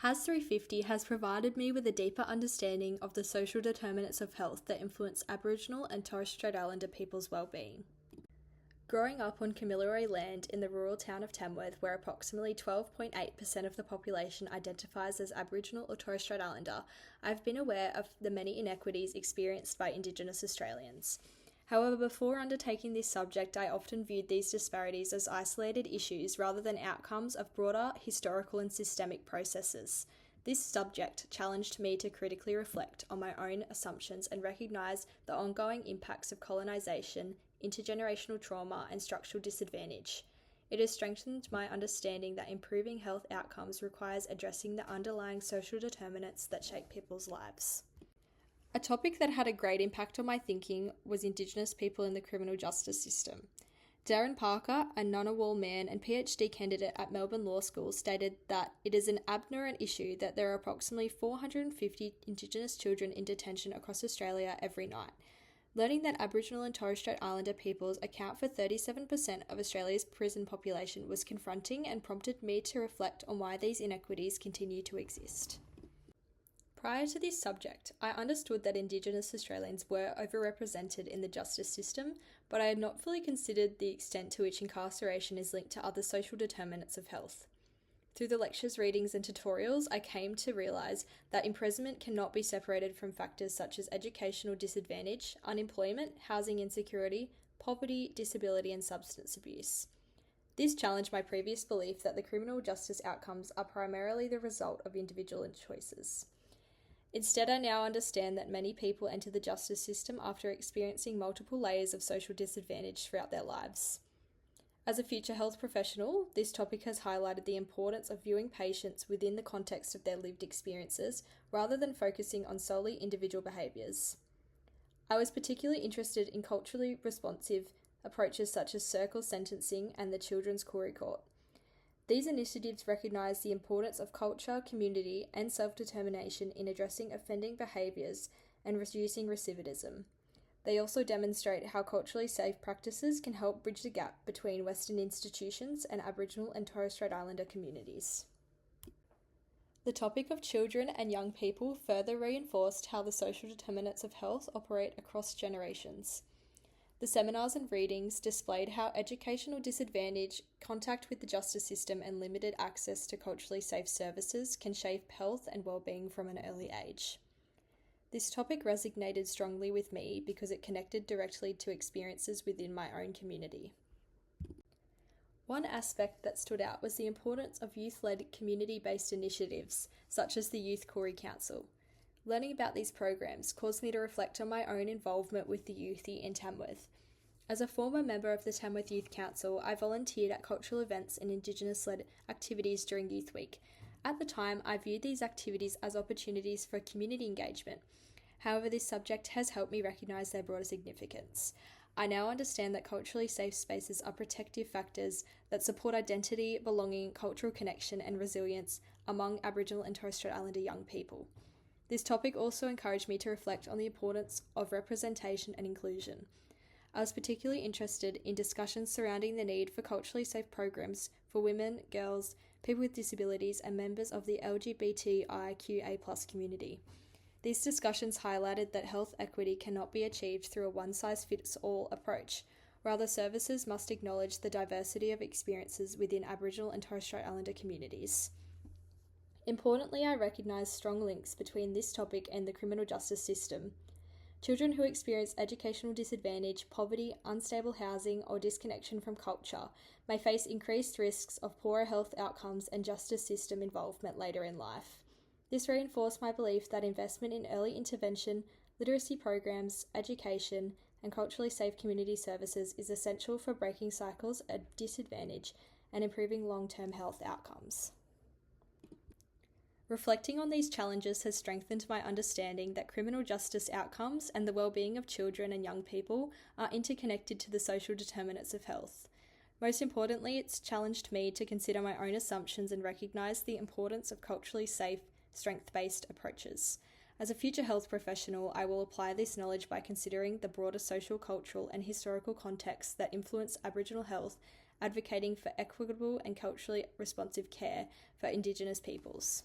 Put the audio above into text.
HAS350 has provided me with a deeper understanding of the social determinants of health that influence Aboriginal and Torres Strait Islander people's well-being. Growing up on Kamilaroi land in the rural town of Tamworth, where approximately 12.8% of the population identifies as Aboriginal or Torres Strait Islander, I've been aware of the many inequities experienced by Indigenous Australians. However, before undertaking this subject, I often viewed these disparities as isolated issues rather than outcomes of broader historical and systemic processes. This subject challenged me to critically reflect on my own assumptions and recognise the ongoing impacts of colonisation, intergenerational trauma, and structural disadvantage. It has strengthened my understanding that improving health outcomes requires addressing the underlying social determinants that shape people's lives. A topic that had a great impact on my thinking was Indigenous people in the criminal justice system. Darren Parker, a Ngunnawal man and PhD candidate at Melbourne Law School, stated that it is an abhorrent issue that there are approximately 450 Indigenous children in detention across Australia every night. Learning that Aboriginal and Torres Strait Islander peoples account for 37% of Australia's prison population was confronting and prompted me to reflect on why these inequities continue to exist. Prior to this subject, I understood that Indigenous Australians were overrepresented in the justice system, but I had not fully considered the extent to which incarceration is linked to other social determinants of health. Through the lectures, readings, and tutorials, I came to realise that imprisonment cannot be separated from factors such as educational disadvantage, unemployment, housing insecurity, poverty, disability, and substance abuse. This challenged my previous belief that the criminal justice outcomes are primarily the result of individual choices. Instead, I now understand that many people enter the justice system after experiencing multiple layers of social disadvantage throughout their lives. As a future health professional, this topic has highlighted the importance of viewing patients within the context of their lived experiences rather than focusing on solely individual behaviours. I was particularly interested in culturally responsive approaches such as circle sentencing and the Children's Koori Court. These initiatives recognise the importance of culture, community, and self-determination in addressing offending behaviours and reducing recidivism. They also demonstrate how culturally safe practices can help bridge the gap between Western institutions and Aboriginal and Torres Strait Islander communities. The topic of children and young people further reinforced how the social determinants of health operate across generations. The seminars and readings displayed how educational disadvantage, contact with the justice system, and limited access to culturally safe services can shape health and well-being from an early age. This topic resonated strongly with me because it connected directly to experiences within my own community. One aspect that stood out was the importance of youth-led community-based initiatives, such as the Youth Koori Council. Learning about these programs caused me to reflect on my own involvement with the youthie in Tamworth. As a former member of the Tamworth Youth Council, I volunteered at cultural events and Indigenous-led activities during Youth Week. At the time, I viewed these activities as opportunities for community engagement. However, this subject has helped me recognise their broader significance. I now understand that culturally safe spaces are protective factors that support identity, belonging, cultural connection, and resilience among Aboriginal and Torres Strait Islander young people. This topic also encouraged me to reflect on the importance of representation and inclusion. I was particularly interested in discussions surrounding the need for culturally safe programs for women, girls, people with disabilities, and members of the LGBTIQA+ community. These discussions highlighted that health equity cannot be achieved through a one-size-fits-all approach. Rather, services must acknowledge the diversity of experiences within Aboriginal and Torres Strait Islander communities. Importantly, I recognise strong links between this topic and the criminal justice system. Children who experience educational disadvantage, poverty, unstable housing, or disconnection from culture may face increased risks of poorer health outcomes and justice system involvement later in life. This reinforced my belief that investment in early intervention, literacy programs, education, and culturally safe community services is essential for breaking cycles of disadvantage and improving long-term health outcomes. Reflecting on these challenges has strengthened my understanding that criminal justice outcomes and the well-being of children and young people are interconnected to the social determinants of health. Most importantly, it's challenged me to consider my own assumptions and recognise the importance of culturally safe, strength-based approaches. As a future health professional, I will apply this knowledge by considering the broader social, cultural, and historical contexts that influence Aboriginal health, advocating for equitable and culturally responsive care for Indigenous peoples.